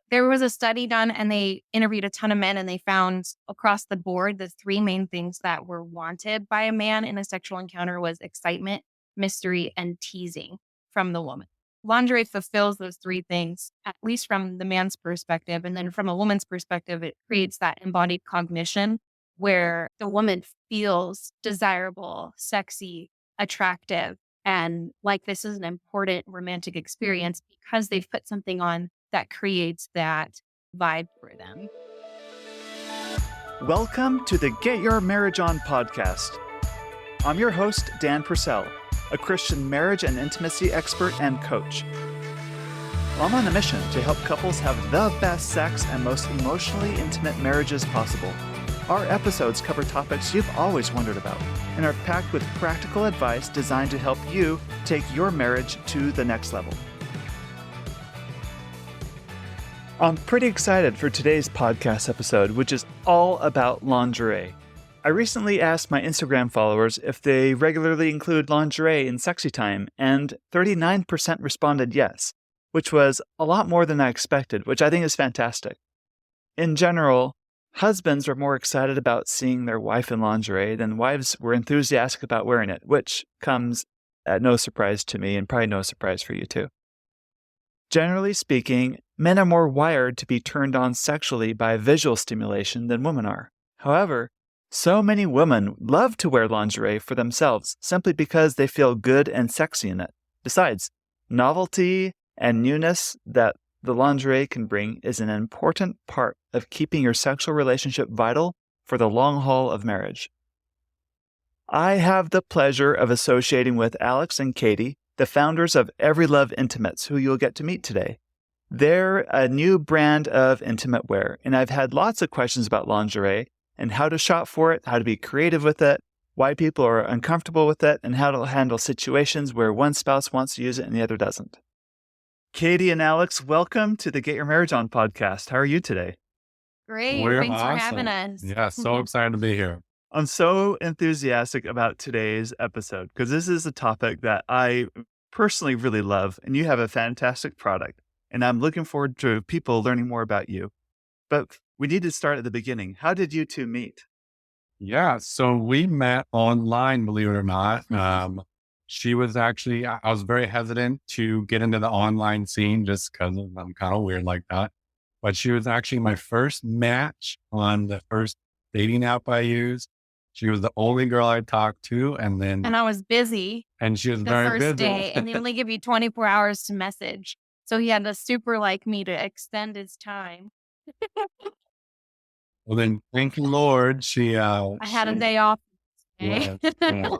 There was a study done and they interviewed a ton of men and they found across the board the three main things that were wanted by a man in a sexual encounter was excitement, mystery, and teasing from the woman. Lingerie fulfills those three things, at least from the man's perspective. And then from a woman's perspective, it creates that embodied cognition where the woman feels desirable, sexy, attractive, and like this is an important romantic experience because they've put something on that creates that vibe for them. Welcome to the Get Your Marriage On podcast. I'm your host, Dan Purcell, a Christian marriage and intimacy expert and coach. I'm on a mission to help couples have the best sex and most emotionally intimate marriages possible. Our episodes cover topics you've always wondered about and are packed with practical advice designed to help you take your marriage to the next level. I'm pretty excited for today's podcast episode, which is all about lingerie. I recently asked my Instagram followers if they regularly include lingerie in sexy time, and 39% responded yes, which was a lot more than I expected, which I think is fantastic. In general, husbands were more excited about seeing their wife in lingerie than wives were enthusiastic about wearing it, which comes at no surprise to me and probably no surprise for you too. Generally speaking, men are more wired to be turned on sexually by visual stimulation than women are. However, so many women love to wear lingerie for themselves simply because they feel good and sexy in it. Besides, novelty and newness that the lingerie can bring is an important part of keeping your sexual relationship vital for the long haul of marriage. I have the pleasure of associating with Alex and Kadie, the founders of EveryLove Intimates, who you'll get to meet today. They're a new brand of intimate wear, and I've had lots of questions about lingerie and how to shop for it, how to be creative with it, why people are uncomfortable with it, and how to handle situations where one spouse wants to use it and the other doesn't. Kadie and Alex, welcome to the Get Your Marriage On podcast. How are you today? Great. We're Thanks awesome. for having us. Yeah, so excited to be here. I'm so enthusiastic about today's episode because this is a topic that I personally really love, and you have a fantastic product, and I'm looking forward to people learning more about you. But we need to start at the beginning. How did you two meet? Yeah, so we met online, believe it or not. She was actually, I was very hesitant to get into the online scene just because I'm kind of weird like that. But she was actually my first match on the first dating app I used. She was the only girl I talked to, and I was busy and she was the very first busy. day, and they only give you 24 hours to message. So he had to super like me to extend his time. Well, then thank you, Lord. I had a day off. Yeah, yeah.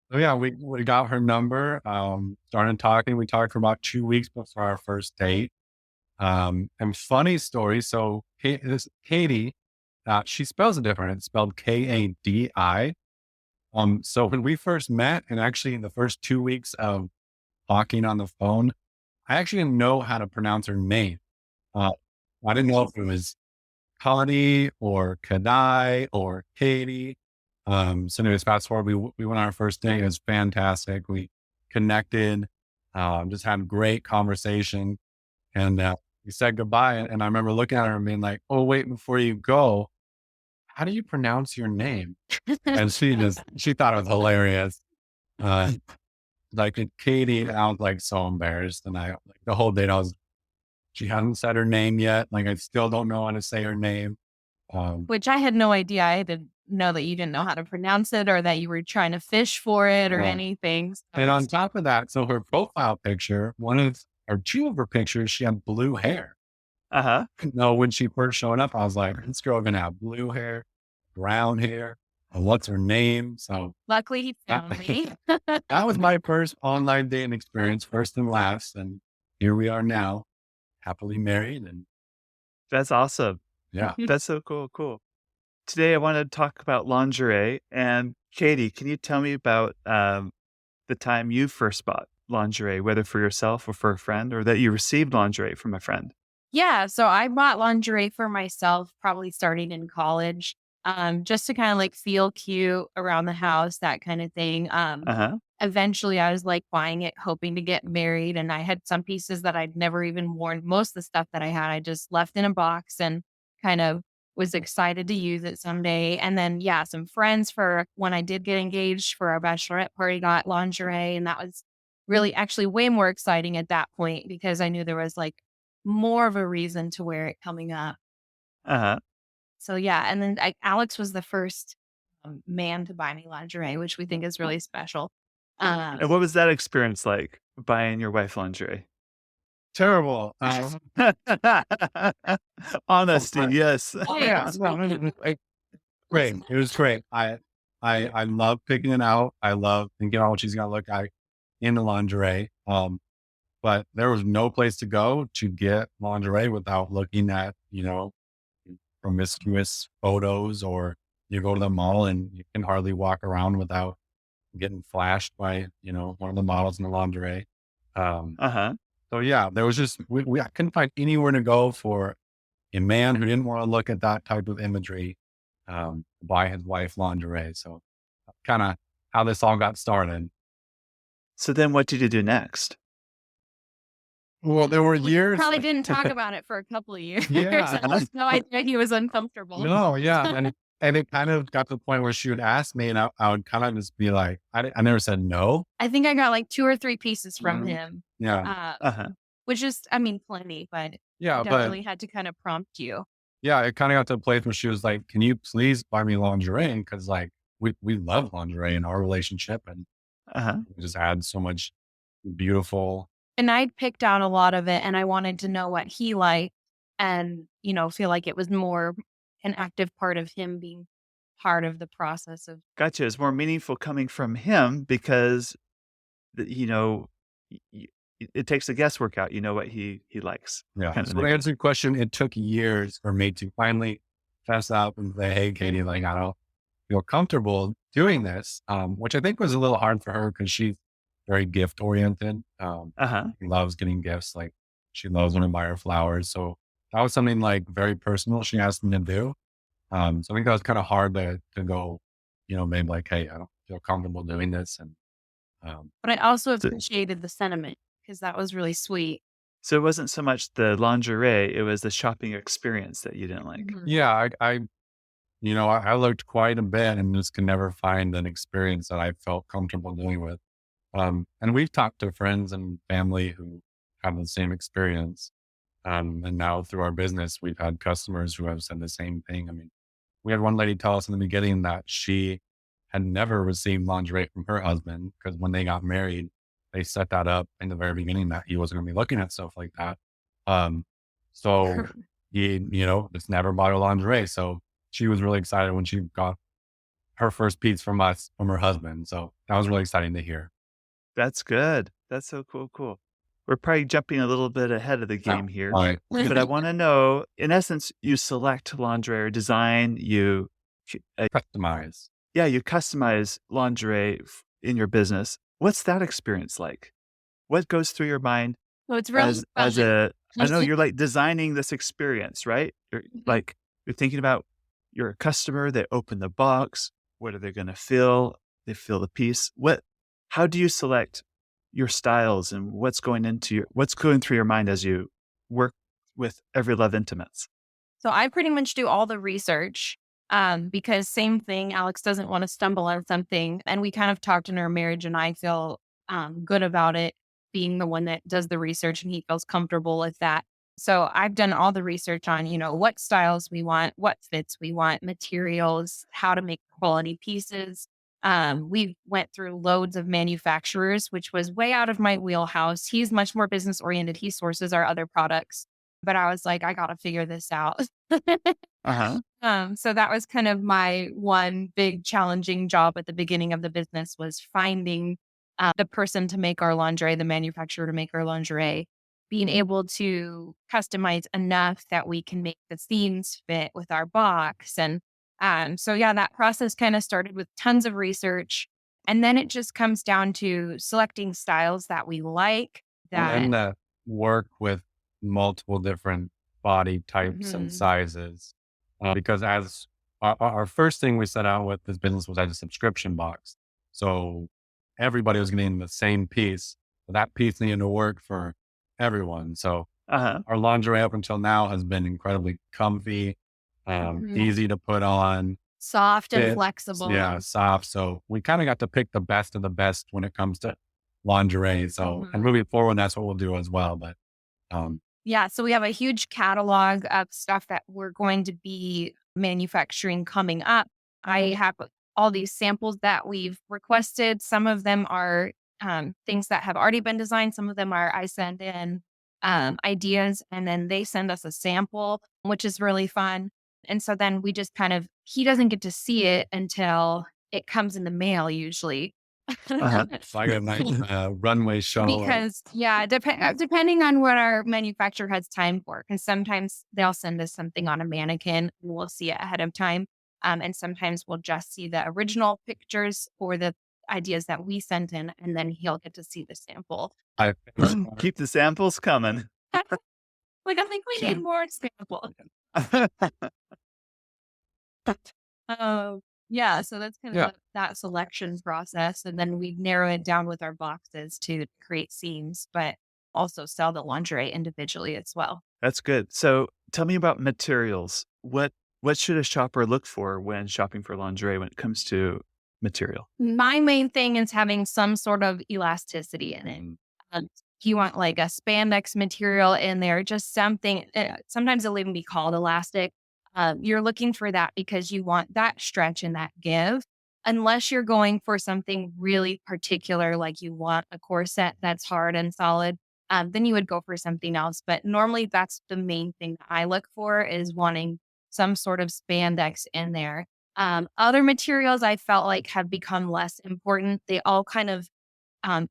So yeah, we got her number, started talking. We talked for about 2 weeks before our first date. And funny story. So this Kadie, she spells it different. It's spelled Kadii. So when we first met, and actually in the first 2 weeks of talking on the phone, I actually didn't know how to pronounce her name. I didn't know if it was Kadie or Kadie or Kadie. So anyways, fast forward, we went on our first date. It was fantastic. We connected, just had a great conversation, and we said goodbye. And I remember looking at her and being like, "Oh, wait, before you go, how do you pronounce your name?" And she thought it was hilarious. Like Kadie, I was like so embarrassed, and I like the whole date she hadn't said her name yet. Like I still don't know how to say her name. Which I had no idea. I didn't know that you didn't know how to pronounce it or that you were trying to fish for it or anything. So And on top of that, so her profile picture, two of her pictures, she had blue hair. No, when she first showed up, I was like, this girl gonna have blue hair, brown hair. What's her name? So luckily he found me. that was my first online dating experience, first and last. And here we are now, happily married. And That's awesome. yeah. That's so cool. Today, I want to talk about lingerie. And Kadie, can you tell me about the time you first bought lingerie, whether for yourself or for a friend, or that you received lingerie from a friend? Yeah. So I bought lingerie for myself, probably starting in college, just to kind of like feel cute around the house, that kind of thing. eventually I was like buying it, hoping to get married. And I had some pieces that I'd never even worn. Most of the stuff that I had, I just left in a box and kind of was excited to use it someday. And then, yeah, some friends for when I did get engaged for our bachelorette party got lingerie. And that was really actually way more exciting at that point because I knew there was like more of a reason to wear it coming up. Uh-huh. So yeah, and then Alex was the first man to buy me lingerie, which we think is really special. And what was that experience like, buying your wife lingerie? Terrible. Honesty, yes. Oh Yeah, yeah, no, it was great. It was great. I love picking it out. I love thinking about what she's gonna look like in the lingerie. But there was no place to go to get lingerie without looking at, promiscuous photos, or you go to the mall and you can hardly walk around without getting flashed by, one of the models in the lingerie. Um, Uh-huh. so yeah, there was just, I couldn't find anywhere to go for a man who didn't want to look at that type of imagery, buy his wife lingerie. So kind of how this all got started. So then what did you do next? Well, there were we years. probably didn't talk about it for a couple of years. Yeah. I had no idea he was uncomfortable. No, yeah. And it kind of got to the point where she would ask me, and I would kind of just be like, I never said no. I think I got like 2 or 3 pieces from Mhm. him, Yeah. uh, which is, I mean, plenty, but Yeah. But definitely had to kind of prompt you. yeah, it kind of got to a place where she was like, can you please buy me lingerie? Cause like we love lingerie in our relationship, and Uh-huh. we just had so much beautiful. And I'd picked out a lot of it, and I wanted to know what he liked and, feel like it was more an active part of him being part of the process of Gotcha. It's more meaningful coming from him because, y y it takes the guesswork out, you know what he likes, Yeah. kind of So to thing. answer your question, it took years for me to finally fess up and say, hey, Katie, like, I don't feel comfortable doing this, which I think was a little hard for her because she's very gift oriented. Uh-huh. She loves getting gifts. Like, she loves when I buy her flowers. So that was something like very personal she asked me to do. So I think that was kind of hard to go, maybe like, hey, I don't feel comfortable doing this. And but I also So appreciated the sentiment because that was really sweet. so it wasn't so much the lingerie, it was the shopping experience that you didn't like. Mhm. yeah, I looked quite a bit and just could never find an experience that I felt comfortable doing with. And we've talked to friends and family who have the same experience. And now through our business, we've had customers who have said the same thing. I mean, we had one lady tell us in the beginning that she had never received lingerie from her husband because when they got married, they set that up in the very beginning that he wasn't going to be looking at stuff like that. Um, so he, just never bought her lingerie. So she was really excited when she got her first piece from us, from her husband. So that was really exciting to hear. That's good. That's so cool. We're probably jumping a little bit ahead of the No, game here, all right. but I wanna know, in essence, you select lingerie or design, Customize. yeah, you customize lingerie in your business. What's that experience like? What goes through your mind So it's really as fun. a I know you're, like, designing this experience, right? You're, like, you're thinking about you're a customer, they open the box, what are they gonna feel? They feel the piece. How do you select your styles and what's going through your mind as you work with EveryLove Intimates? So I pretty much do all the research because same thing, Alex doesn't want to stumble on something. And we kind of talked in our marriage, and I feel good about it being the one that does the research, and he feels comfortable with that. So I've done all the research on, what styles we want, what fits we want, materials, how to make quality pieces. We went through loads of manufacturers, which was way out of my wheelhouse. He's much more business oriented. He sources our other products. But I was like, I got to figure this out. Uh-huh. So that was kind of my one big challenging job at the beginning of the business was finding the person to make our lingerie, the manufacturer to make our lingerie, being able to customize enough that we can make the seams fit with our box. And so, yeah, that process kind of started with tons of research. And then it just comes down to selecting styles that we like that. And work with multiple different body types and Mhm. sizes. Because as our first thing we set out with this business was as a subscription box. So everybody was getting the same piece. But that piece needed to work for everyone. So Uh-huh. our lingerie up until now has been incredibly comfy, Mhm. easy to put on, Soft and fit, flexible. soft. So we kind of got to pick the best of the best when it comes to lingerie. So, and Mhm. moving forward, that's what we'll do as well. But um, Yeah, so we have a huge catalog of stuff that we're going to be manufacturing coming up. I have all these samples that we've requested. Some of them are things that have already been designed. Some of them are I send in ideas and then they send us a sample, which is really fun. And so then we just kind of, he doesn't get to see it until it comes in the mail usually. Uh-huh. it's like a nice runway show. Because yeah, depending on what our manufacturer has time for, because sometimes they'll send us something on a mannequin, and we'll see it ahead of time, and sometimes we'll just see the original pictures or the ideas that we sent in, and then he'll get to see the sample. I finished Keep the samples coming. Like I think we need more samples. Oh, yeah. So that's kind of yeah. that selection process. And then we narrow it down with our boxes to create seams, but also sell the lingerie individually as well. That's good. So tell me about materials. What should a shopper look for when shopping for lingerie when it comes to material? My main thing is having some sort of elasticity in it. You want like a spandex material in there, just something. Sometimes it'll even be called elastic. You're looking for that because you want that stretch and that give. Unless you're going for something really particular, like you want a corset that's hard and solid, then you would go for something else. But normally, that's the main thing I look for is wanting some sort of spandex in there. Other materials I felt like have become less important. They all kind of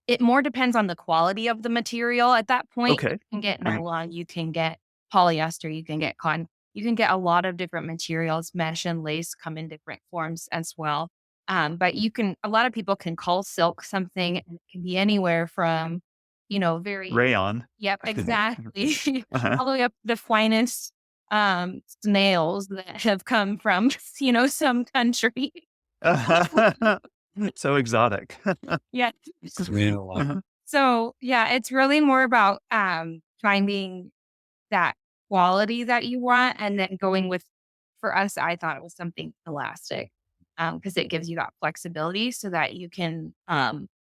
it more depends on the quality of the material at that point. You Okay. can get nylon, you can get polyester, you can get cotton, you can get a lot of different materials. Mesh and lace come in different forms as well. But you can, a lot of people can call silk something, and it can be anywhere from, very, Rayon. yep, exactly, Uh-huh. all the way up to the finest snails that have come from, some country. So exotic. Yeah. Uh-huh. So, yeah, it's really more about, finding that quality that you want and then going with for us, I thought it was something elastic, because it gives you that flexibility so that you can,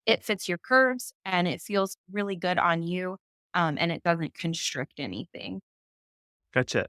it fits your curves and it feels really good on you, and it doesn't constrict anything. Gotcha.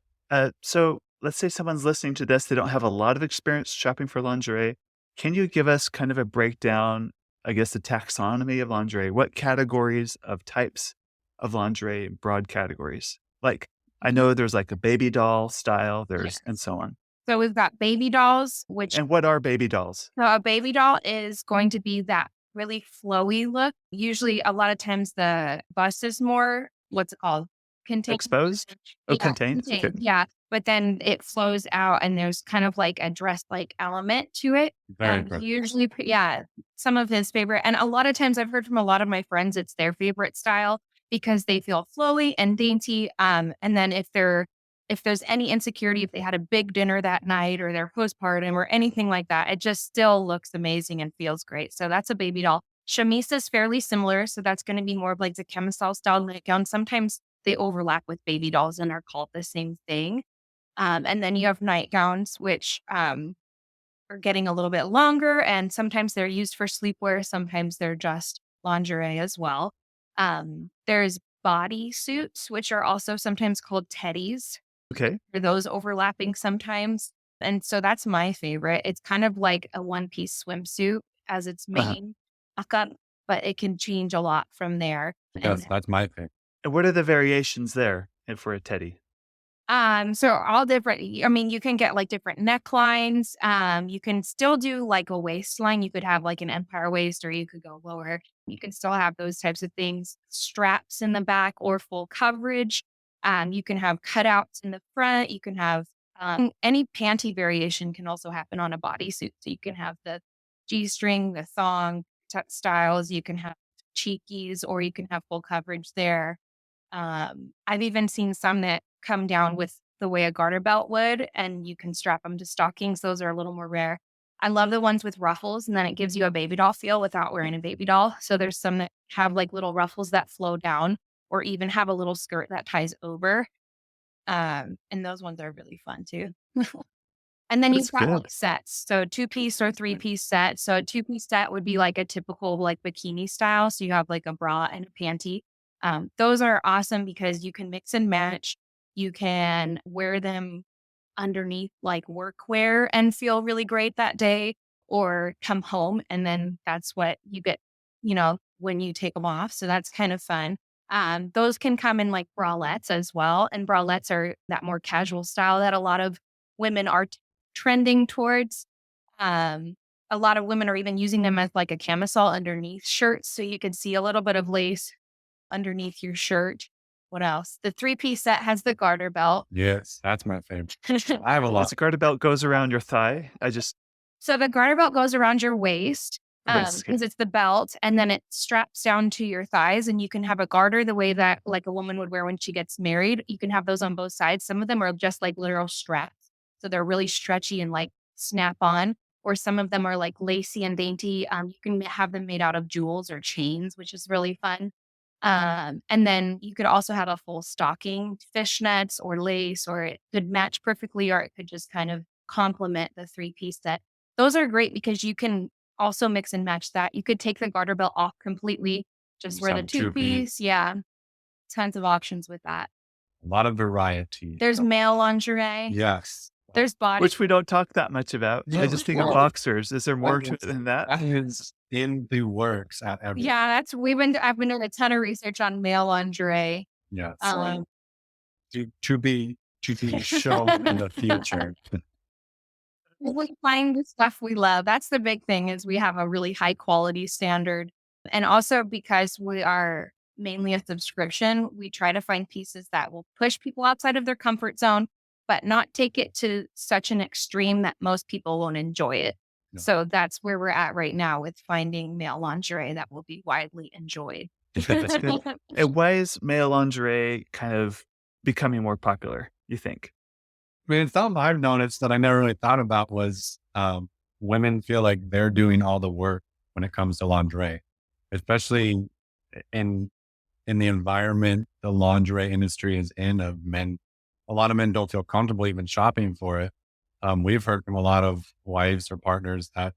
So let's say someone's listening to this, they don't have a lot of experience shopping for lingerie. Can you give us kind of a breakdown, I guess, the taxonomy of lingerie? What categories of types of lingerie, broad categories? Like, I know there's like a baby doll style, there's, and Yes. so on. So we've got baby dolls, which And what are baby dolls? so a baby doll is going to be that really flowy look. Usually, a lot of times the bust is more, what's it called? Contained. Exposed? Oh, Yeah, contained? Okay. contained. Yeah. But then it flows out and there's kind of like a dress like element to it. Very good. Usually, yeah, some of his favorite. And a lot of times I've heard from a lot of my friends, it's their favorite style because they feel flowy and dainty. And then if there's any insecurity, if they had a big dinner that night or their postpartum or anything like that, it just still looks amazing and feels great. So that's a baby doll. Chemise is fairly similar. So that's going to be more of like the camisole style nightgown. Sometimes they overlap with baby dolls and are called the same thing. And then you have nightgowns, which are getting a little bit longer. And sometimes they're used for sleepwear. Sometimes they're just lingerie as well. There's body suits, which are also sometimes called teddies Okay. for those overlapping sometimes. And so that's my favorite. It's kind of like a one piece swimsuit as its Uh-huh. main backup, but it can change a lot from there. Yes, And that's my pick. And what are the variations there for a teddy? so all different, I mean, you can get like different necklines. You can still do like a waistline. You could have like an empire waist or you could go lower. You can still have those types of things, straps in the back or full coverage. You can have cutouts in the front. You can have any panty variation can also happen on a bodysuit. So you can have the G-string, the thong styles. You can have cheekies or you can have full coverage there. I've even seen some that come down with the way a garter belt would, and you can strap them to stockings. Those are a little more rare. I love the ones with ruffles, and then it gives you a baby doll feel without wearing a baby doll. So there's some that have like little ruffles that flow down or even have a little skirt that ties over. And those ones are really fun too. And then you've That's got good. like sets. So 2-piece or 3-piece set. So a 2-piece set would be like a typical like bikini style. So you have like a bra and a panty. Those are awesome because you can mix and match. You can wear them underneath like workwear and feel really great that day, or come home and then that's what you get, when you take them off. So that's kind of fun. Those can come in like bralettes as well. And bralettes are that more casual style that a lot of women are trending towards. A lot of women are even using them as like a camisole underneath shirts. So you can see a little bit of lace underneath your shirt. What else? The 3-piece set has the garter belt. Yes, that's my favorite. I have a As lot. the garter belt goes around your thigh, So the garter belt goes around your waist waist. because it's the belt, and then it straps down to your thighs, and you can have a garter the way that like a woman would wear when she gets married. You can have those on both sides. Some of them are just like literal straps. So they're really stretchy and like snap on, or some of them are like lacy and dainty. You can have them made out of jewels or chains, which is really fun. And then you could also have a full stocking, fishnets or lace, or it could match perfectly, or it could just kind of complement the 3-piece set. Those are great because you can also mix and match that. You could take the garter belt off completely, just wear the Some 2-piece. 2-piece. Yeah. Tons of options with that. A lot of variety. There's male lingerie. Yes. There's body. Which we don't talk that much about. I just think of boxers. Is there more to it than that? That is in the works at every. Yeah, I've been doing a ton of research on male lingerie. Yes. Um, To be shown in the future. we find the stuff we love. That's the big thing is we have a really high quality standard. And also because we are mainly a subscription, we try to find pieces that will push people outside of their comfort zone, but not take it to such an extreme that most people won't enjoy it. No. So that's where we're at right now with finding male lingerie that will be widely enjoyed. That's good. And why is male lingerie kind of becoming more popular, you think? I mean, something I've noticed that I never really thought about was women feel like they're doing all the work when it comes to lingerie, especially in the environment the lingerie industry is in. Of men, a lot of men don't feel comfortable even shopping for it. We've heard from a lot of wives or partners that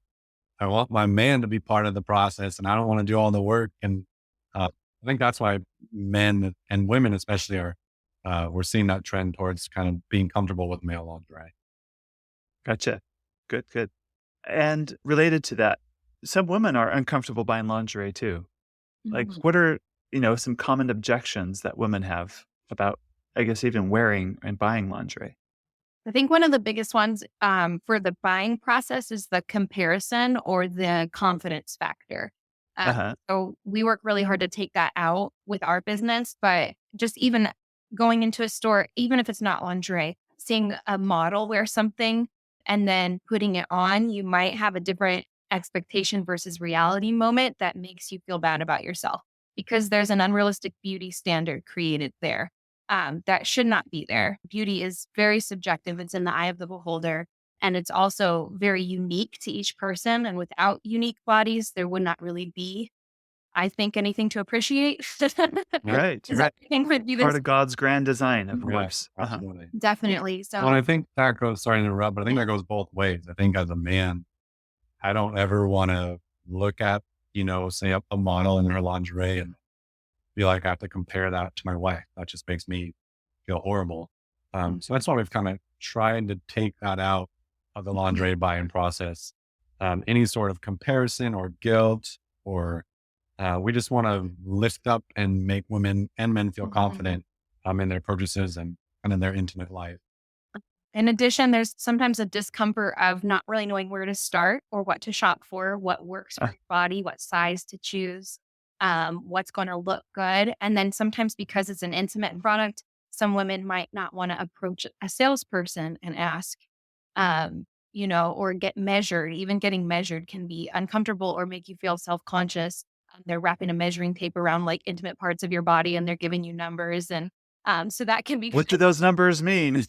I want my man to be part of the process, and I don't want to do all the work. And I think that's why men and women especially are. We're seeing that trend towards kind of being comfortable with male lingerie. Gotcha. Good, good. And related to that, some women are uncomfortable buying lingerie too. Like, what are, some common objections that women have about, I guess, even wearing and buying lingerie? I think one of the biggest ones for the buying process is the comparison or the confidence factor. So we work really hard to take that out with our business, but just even going into a store, even if it's not lingerie, seeing a model wear something and then putting it on, you might have a different expectation versus reality moment that makes you feel bad about yourself because there's an unrealistic beauty standard created there. That should not be there. Beauty is very subjective. It's in the eye of the beholder. And it's also very unique to each person. And without unique bodies, there would not really be, I think, anything to appreciate. Right. Everything would be Part this. of God's grand design, of course. Absolutely. Definitely. So, Well, I think that goes, sorry to interrupt, but I think that goes both ways. I think as a man, I don't ever want to look at, say a model in her lingerie and feel like I have to compare that to my wife. That just makes me feel horrible. So that's why we've kind of tried to take that out of the lingerie buying process. Any sort of comparison or guilt, or we just want to lift up and make women and men feel confident in their purchases and in their intimate life. in addition, there's sometimes a discomfort of not really knowing where to start or what to shop for, what works for your body, what size to choose, what's going to look good. And then sometimes because it's an intimate product, some women might not want to approach a salesperson and ask, or get measured. Even getting measured can be uncomfortable or make you feel self-conscious. They're wrapping a measuring tape around like intimate parts of your body and they're giving you numbers. And so that can be. What do those numbers mean?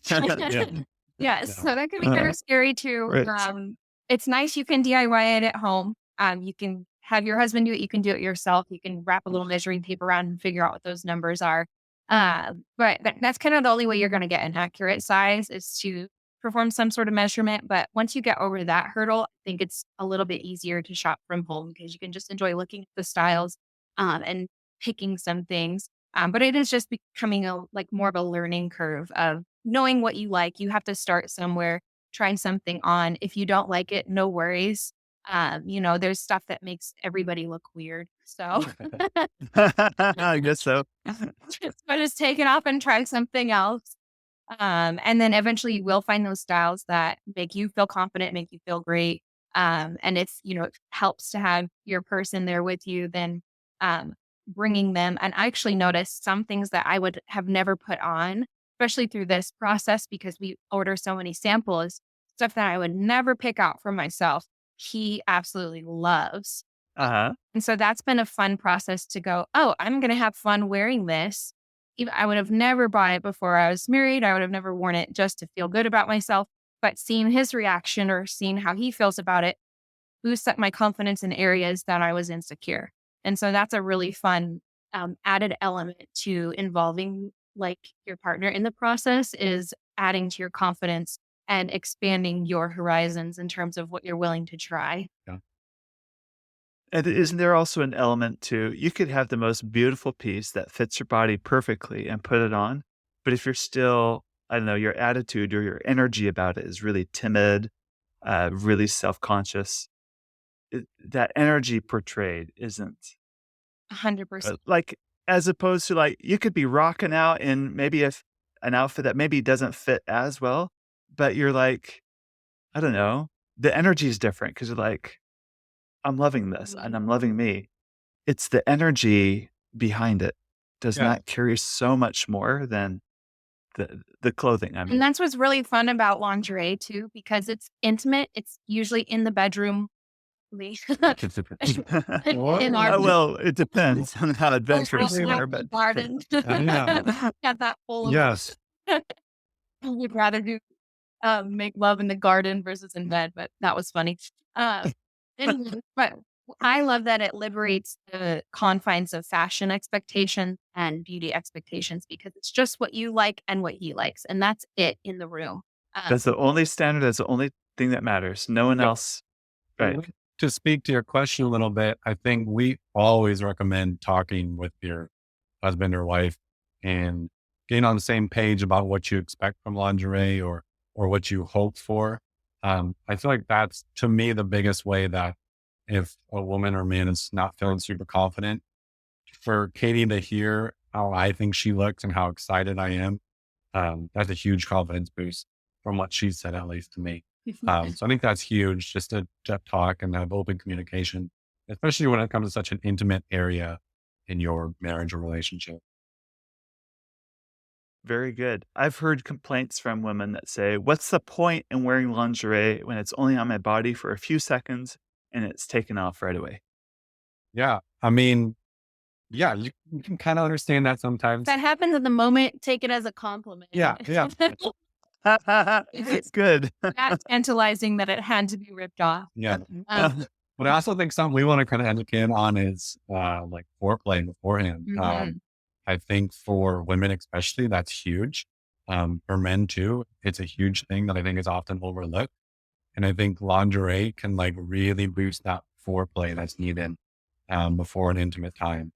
Yes. So that can be kind of scary too. Right. It's nice you can DIY it at home. You can have your husband do it. You can do it yourself. You can wrap a little measuring tape around and figure out what those numbers are. But that's kind of the only way you're going to get an accurate size is to perform some sort of measurement. But once you get over that hurdle, I think it's a little bit easier to shop from home because you can just enjoy looking at the styles and picking some things. But it is just becoming more of a learning curve of knowing what you like. You have to start somewhere, trying something on. If you don't like it, no worries. There's stuff that makes everybody look weird. So I guess so. just take it off and try something else. And then eventually you will find those styles that make you feel confident, make you feel great. And it helps to have your person there with you, then bringing them. And I actually noticed some things that I would have never put on, especially through this process, because we order so many samples, stuff that I would never pick out for myself. He absolutely loves. Uh-huh. And so that's been a fun process to go, oh, I'm going to have fun wearing this. I would have never bought it before I was married. I would have never worn it just to feel good about myself. But seeing his reaction or seeing how he feels about it boosts up my confidence in areas that I was insecure. And so that's a really fun added element to involving your partner in the process is adding to your confidence and expanding your horizons in terms of what you're willing to try. Yeah. And isn't there also an element to, you could have the most beautiful piece that fits your body perfectly and put it on, but if you're still, I don't know, your attitude or your energy about it is really timid, really self-conscious, that energy portrayed isn't 100%. as opposed to you could be rocking out in maybe an outfit that maybe doesn't fit as well, but you're I don't know, the energy is different because you're I'm loving this and I'm loving me. It's the energy behind it does Yeah. not carry so much more than the clothing. I And mean, that's what's really fun about lingerie too, because it's intimate. It's usually in the bedroom. In our well, it depends on how adventurous you are, but garden. Yeah. Got that full of Yes. We'd rather do make love in the garden versus in bed, but that was funny. But I love that it liberates the confines of fashion expectations and beauty expectations because it's just what you like and what he likes, and that's it in the room. that's the only standard. That's the only thing that matters. No one Yeah. else. Right. To speak to your question a little bit, I think we always recommend talking with your husband or wife and getting on the same page about what you expect from lingerie or what you hope for. I feel like that's, to me, the biggest way that if a woman or man is not feeling super confident, for Kadie to hear how I think she looks and how excited I am, that's a huge confidence boost from what she said, at least to me. So I think that's huge, just to talk and have open communication, especially when it comes to such an intimate area in your marriage or relationship. Very good. I've heard complaints from women that say, what's the point in wearing lingerie when it's only on my body for a few seconds and it's taken off right away? Yeah. I mean, yeah, you can kind of understand that sometimes. That happens at the moment. Take it as a compliment. Yeah. Yeah. It's good. Not tantalizing that it had to be ripped off. Yeah. Um, But I also think something we want to kind of educate on is foreplay beforehand. Mhm. I think for women especially, that's huge. For men too, it's a huge thing that I think is often overlooked. And I think lingerie can really boost that foreplay that's needed before an intimate time.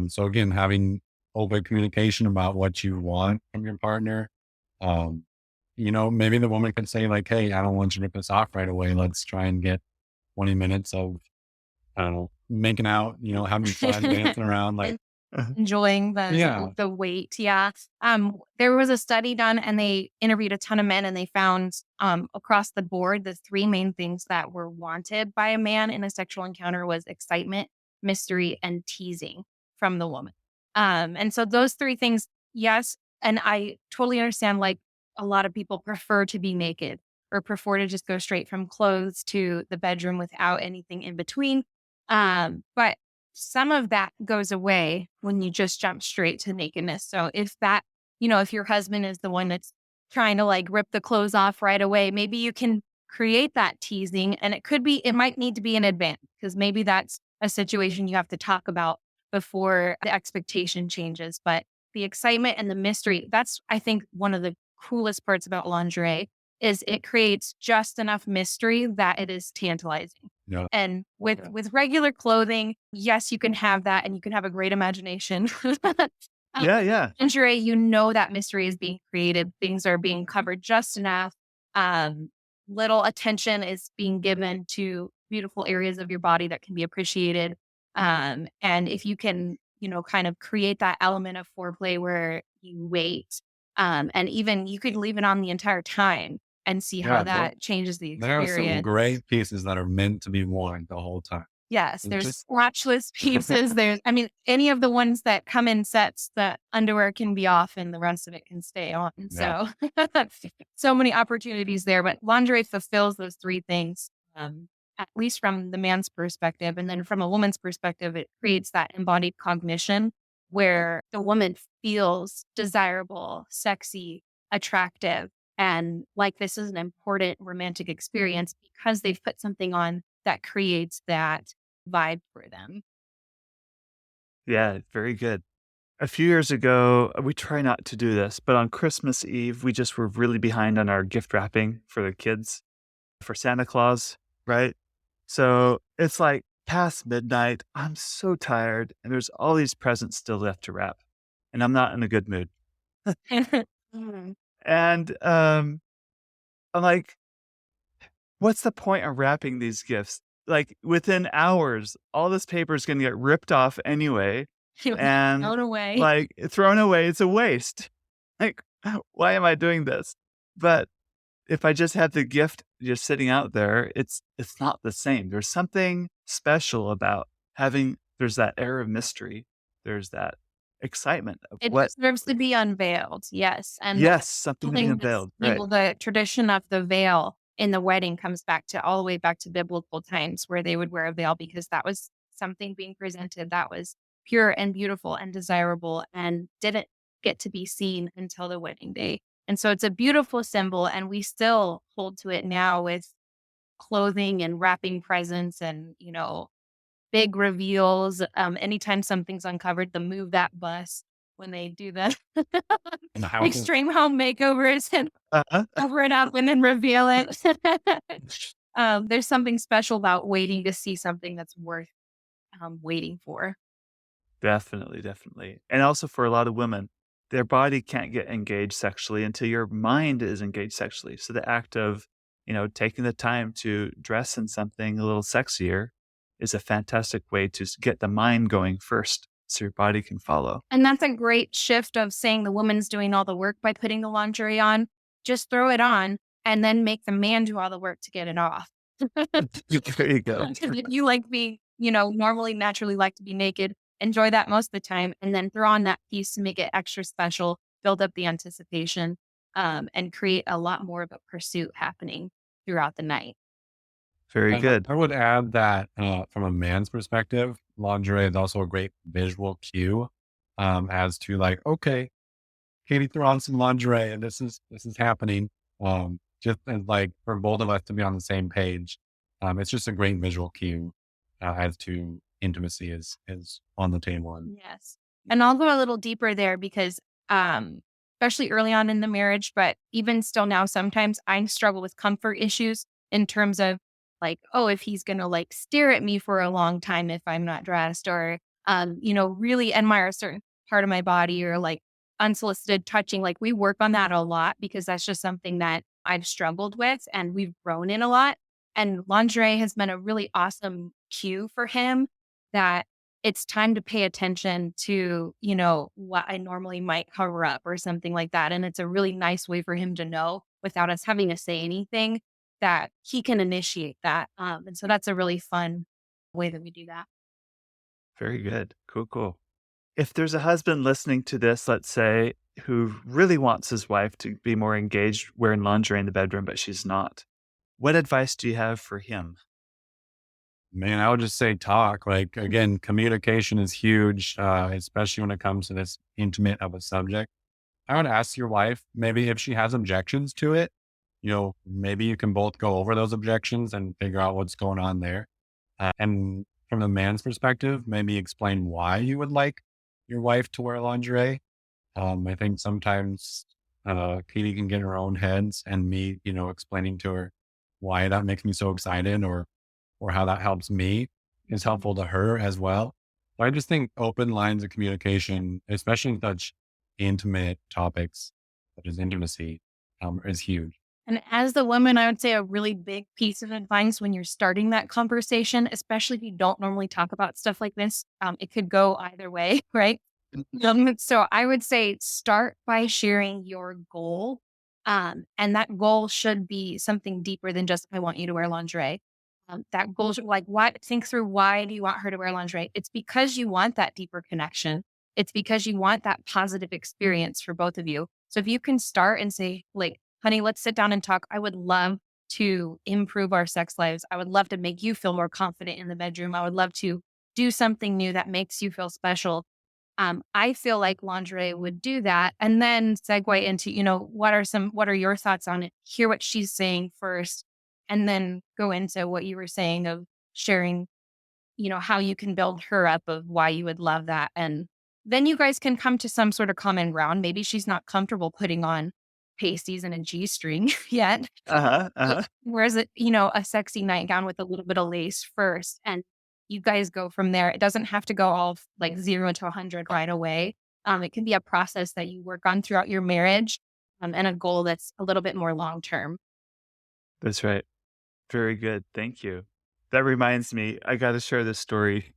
So again, having open communication about what you want from your partner. Maybe the woman can say hey, I don't want you to rip this off right away. Let's try and get 20 minutes of, I don't know, making out, having fun, dancing around. Enjoying Yeah. the weight. Yeah. There was a study done and they interviewed a ton of men and they found across the board, the three main things that were wanted by a man in a sexual encounter was excitement, mystery, and teasing from the woman. And so those three things, yes. And I totally understand, a lot of people prefer to be naked or prefer to just go straight from clothes to the bedroom without anything in between. But some of that goes away when you just jump straight to nakedness. So if your husband is the one that's trying to rip the clothes off right away, maybe you can create that teasing. And it might need to be in advance because maybe that's a situation you have to talk about before the expectation changes. But the excitement and the mystery, that's, I think, one of the coolest parts about lingerie is it creates just enough mystery that it is tantalizing. Yeah. And with regular clothing, yes, you can have that and you can have a great imagination. Yeah, yeah. Lingerie, that mystery is being created. Things are being covered just enough. Um, Little attention is being given to beautiful areas of your body that can be appreciated. And if you can, kind of create that element of foreplay where you wait, and even you could leave it on the entire time and see how Yeah. that changes the There are some experience. great pieces that are meant to be worn the whole time. Yes, And there's just watchless pieces. Any of the ones that come in sets, the underwear can be off and the rest of it can stay on. yeah, So, so many opportunities there. But lingerie fulfills those three things, at least from the man's perspective. And then from a woman's perspective, it creates that embodied cognition where the woman feels desirable, sexy, attractive, and like this is an important romantic experience because they've put something on that creates that vibe for them. Yeah, very good. A few years ago, we try not to do this, but on Christmas Eve, we just were really behind on our gift wrapping for the kids for Santa Claus, right? So it's like past midnight. I'm so tired, and there's all these presents still left to wrap, and I'm not in a good mood. Mhm. And I'm like, what's the point of wrapping these gifts? Like within hours, all this paper is going to get ripped off anyway, and Thrown away. like thrown away. It's a waste. Like, why am I doing this? But if I just have the gift just sitting out there, it's not the same. There's something special about there's that air of mystery. There's that excitement of It what, deserves to be unveiled. Yes. And yes, something to be something that's, unveiled. Right. the tradition of the veil in the wedding comes back to all the way back to biblical times where they would wear a veil because that was something being presented that was pure and beautiful and desirable and didn't get to be seen until the wedding day. And so it's a beautiful symbol and we still hold to it now with clothing and wrapping presents and, big reveals. Anytime something's uncovered, the move that bus when they do the and the houses. extreme home makeovers and Uh-huh. cover it up and then reveal it. There's something special about waiting to see something that's worth waiting for. Definitely, definitely. And also for a lot of women, their body can't get engaged sexually until your mind is engaged sexually. So the act of, taking the time to dress in something a little sexier is a fantastic way to get the mind going first so your body can follow. And that's a great shift of saying the woman's doing all the work by putting the lingerie on. Just throw it on and then make the man do all the work to get it off. There you go. If you like being, normally naturally like to be naked, enjoy that most of the time, and then throw on that piece to make it extra special, build up the anticipation, and create a lot more of a pursuit happening throughout the night. Very And good. I would add that from a man's perspective, lingerie is also a great visual cue as to like, okay, Katie, throw on some lingerie, and this is happening. Just and like for both of us to be on the same page, it's just a great visual cue as to intimacy is on the table. And Yes. And I'll go a little deeper there because, especially early on in the marriage, but even still now, sometimes I struggle with comfort issues in terms of like, oh, if he's going to like stare at me for a long time if I'm not dressed or, really admire a certain part of my body or like unsolicited touching. Like we work on that a lot because that's just something that I've struggled with and we've grown in a lot. And lingerie has been a really awesome cue for him that it's time to pay attention to, what I normally might cover up or something like that. And it's a really nice way for him to know without us having to say anything that he can initiate that. And so that's a really fun way that we do that. Very good. Cool, cool. If there's a husband listening to this, let's say, who really wants his wife to be more engaged wearing lingerie in the bedroom, but she's not, what advice do you have for him? man, I would just say talk. Like again, communication is huge, especially when it comes to this intimate of a subject. I would ask your wife maybe if she has objections to it. maybe you can both go over those objections and figure out what's going on there. And from the man's perspective, maybe explain why you would like your wife to wear lingerie. I think sometimes Katie can get in her own heads, and me, explaining to her why that makes me so excited, or how that helps me, is helpful to her as well. So I just think open lines of communication, especially in such intimate topics such as intimacy, is huge. And as the woman, I would say a really big piece of advice when you're starting that conversation, especially if you don't normally talk about stuff like this, it could go either way, right? So I would say start by sharing your goal. And that goal should be something deeper than just, I want you to wear lingerie. That goal should like, what, think through why do you want her to wear lingerie? It's because you want that deeper connection. It's because you want that positive experience for both of you. So if you can start and say, like, honey, let's sit down and talk. I would love to improve our sex lives. I would love to make you feel more confident in the bedroom. I would love to do something new that makes you feel special. I feel like lingerie would do that. And then segue into, what are your thoughts on it? Hear what she's saying first, and then go into what you were saying of sharing, how you can build her up of why you would love that. And then you guys can come to some sort of common ground. Maybe she's not comfortable putting on pasties and a G string yet. Uh-huh. Uh-huh. Whereas a sexy nightgown with a little bit of lace first. And you guys go from there. It doesn't have to go all like 0 to 100 right away. It can be a process that you work on throughout your marriage, and a goal that's a little bit more long term. That's right. Very good. Thank you. That reminds me, I got to share this story.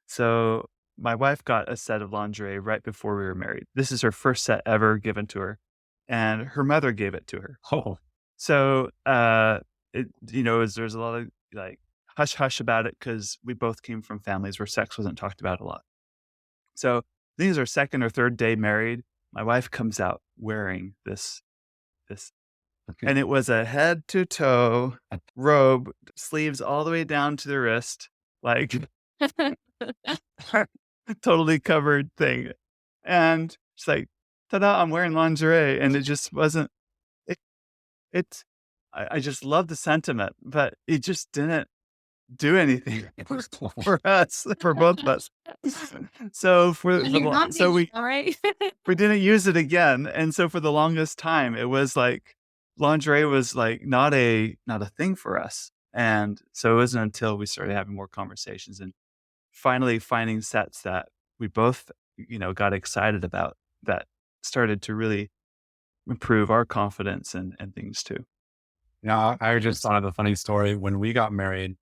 So, my wife got a set of lingerie right before we were married. This is her first set ever given to her, and her mother gave it to her. Oh, So, there's a lot of like hush hush about it because we both came from families where sex wasn't talked about a lot. So, these are second or third day married. My wife comes out wearing this okay. and it was a head to toe robe, sleeves all the way down to the wrist, like totally covered thing. And she's like, ta-da, I'm wearing lingerie. And it just wasn't, it, it's, I just love the sentiment, but it just didn't do anything for us, for both of us. So You got so me. All right. we didn't use it again. And so for the longest time, it was like lingerie was like not a thing for us. And so it wasn't until we started having more conversations and finally finding sets that we both, got excited about that started to really improve our confidence and things too. I just thought of a funny story. When we got married,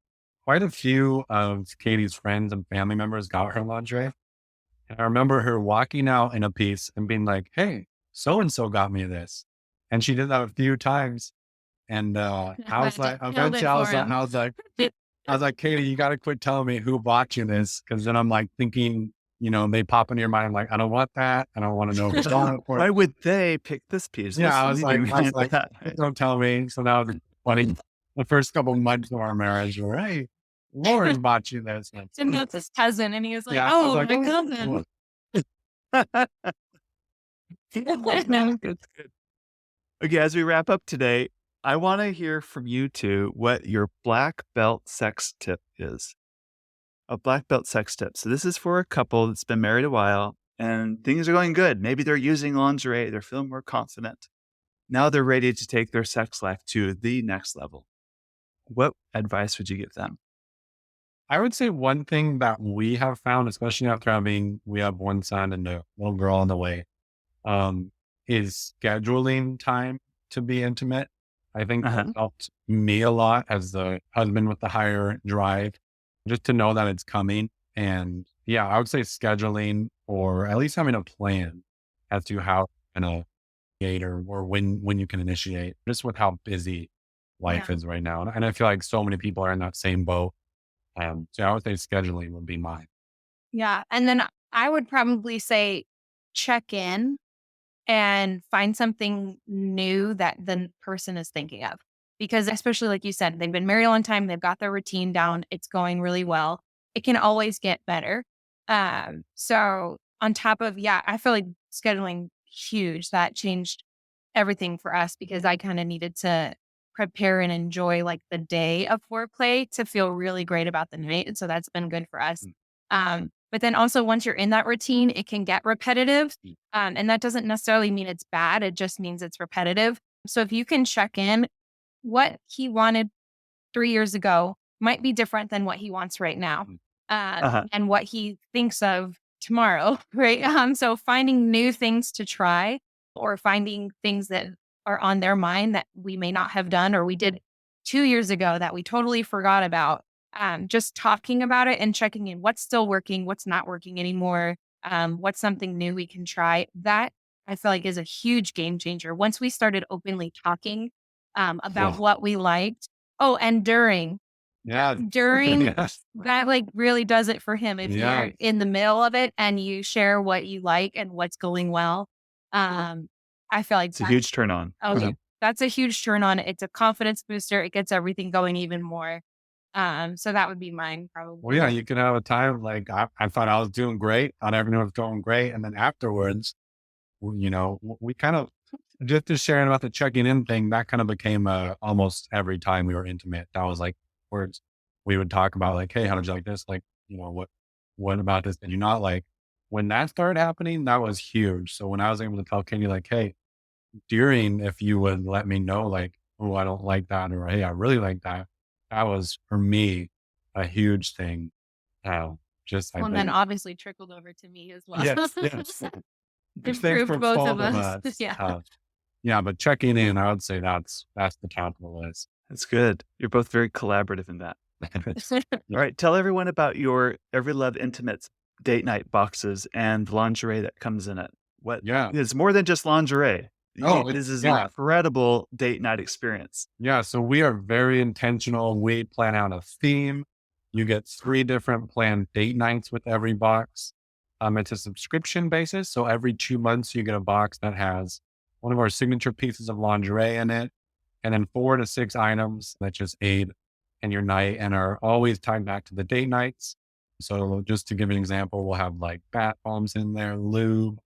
quite a few of Katie's friends and family members got her lingerie. And I remember her walking out in a piece and being like, "Hey, so and so got me this." And she did that a few times. And I was like, Killed eventually it for him. I was like, Katie, you got to quit telling me who bought you this. Cause then I'm like thinking, they pop into your mind. I'm like, I don't want that. I don't want to know who's bought it for Why it. would they pick this piece? Yeah. What's the meaning behind that? Don't tell me. So now it's funny. The first couple of months of our marriage were, hey, Lauren bought you this. And that's his cousin. And he was like, Yeah. I was oh, like, my cousin. That's good. Okay, as we wrap up today, I want to hear from you two what your black belt sex tip is. A black belt sex tip. So this is for a couple that's been married a while and things are going good. Maybe they're using lingerie, they're feeling more confident. Now they're ready to take their sex life to the next level. What advice would you give them? I would say one thing that we have found, especially after we have one son and a little girl on the way, um, is scheduling time to be intimate. I think that Uh-huh. helped me a lot as the husband with the higher drive, just to know that it's coming. And yeah, I would say scheduling, or at least having a plan as to how to initiate, or when you can initiate, just with how busy Yeah. life is right now. And I feel like so many people are in that same boat. So I would say scheduling would be mine. Yeah. And then I would probably say check in and find something new that the person is thinking of. Because especially like you said, they've been married a long time, they've got their routine down, it's going really well. It can always get better. So on top of, yeah, I feel like scheduling huge. That changed everything for us because I kind of needed to prepare and enjoy like the day of foreplay to feel really great about the night. And so that's been good for us. But then also once you're in that routine, it can get repetitive. And that doesn't necessarily mean it's bad. It just means it's repetitive. So if you can check in, what he wanted 3 years ago might be different than what he wants right now, and what he thinks of tomorrow, right? So finding new things to try or finding things that are on their mind that we may not have done or we did 2 years ago that we totally forgot about. Just talking about it and checking in what's still working, what's not working anymore, what's something new we can try. That I feel like is a huge game changer. Once we started openly talking about what we liked. Oh, and Yeah. during Yes. that like really does it for him. If Yeah. you're in the middle of it and you share what you like and what's going well, I feel like It's a huge turn on. that's a huge turn on. It's a confidence booster. It gets everything going even more. So that would be mine probably. Well, yeah, you can have a time like I thought I was doing great. Thought everyone was going great. And then afterwards, we kind of, just to sharing about the checking in thing, that kind of became almost every time we were intimate. That was like words we would talk about, like, hey, how did you like this? Like, what about this did you not like? When that started happening, that was huge. So when I was able to tell Kadie, like, hey, if you would let me know, like, oh, I don't like that, or hey, I really like that. That was for me a huge thing. I And then think, obviously trickled over to me as well. yes. Big thing Improved for both of both us. Yeah. Yeah, but checking in, I would say that's the top of the list. That's good. You're both very collaborative in that. All right. Tell everyone about your EveryLove Intimates date night boxes and the lingerie that comes in it. Yeah. It's more than just lingerie. This is an yeah. incredible date night experience. Yeah, so we are very intentional. We plan out a theme. You get 3 different planned date nights with every box. It's a subscription basis. So every 2 months, you get a box that has one of our signature pieces of lingerie in it, and then 4 to 6 items that just aid in your night and are always tied back to the date nights. So just to give an example, we'll have like bath bombs in there, lube,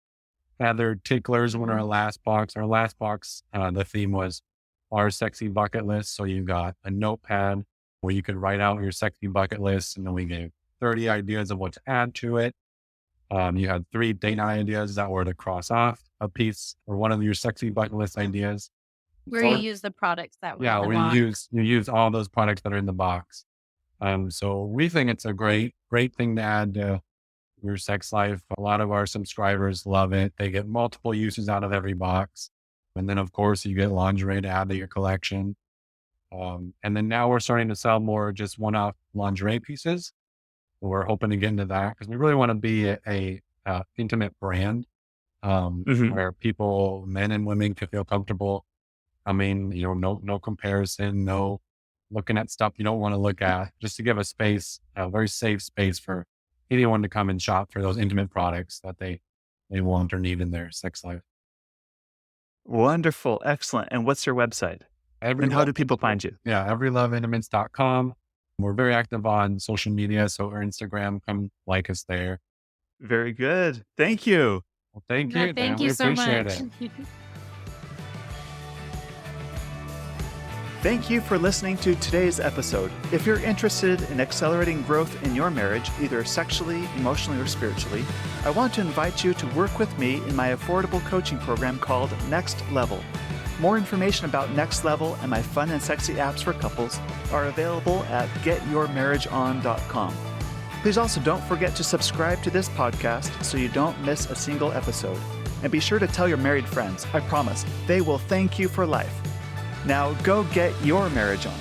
feathered ticklers in our last box. Our last box, the theme was our sexy bucket list. So you got a notepad where you could write out your sexy bucket list, and then we gave 30 ideas of what to add to it. You had 3 date night ideas that were to cross off a piece or one of your sexy bucket list ideas. Where you use the products that were in the where box. you use all those products that are in the box. So we think it's a great thing to add to your sex life. A lot of our subscribers love it. They get multiple uses out of every box. And then of course you get lingerie to add to your collection. And then now we're starting to sell more just one-off lingerie pieces. We're hoping to get into that because we really want to be a intimate brand, where people, men and women, can feel comfortable. I mean, no comparison, no looking at stuff you don't want to look at, just to give a space, a very safe space for anyone to come and shop for those intimate products that they want or need in their sex life. Wonderful. Excellent. And what's your website? And how do people find you? Yeah, EveryLoveIntimates.com. We're very active on social media. So our Instagram, come like us there. Very good. Thank you. Well, thank you. Thank we you so appreciate much. it. Thank you for listening to today's episode. If you're interested in accelerating growth in your marriage, either sexually, emotionally, or spiritually, I want to invite you to work with me in my affordable coaching program called Next Level. More information about Next Level and my fun and sexy apps for couples are available at getyourmarriageon.com. Please also don't forget to subscribe to this podcast so you don't miss a single episode. And be sure to tell your married friends. I promise, they will thank you for life. Now go get your marriage on.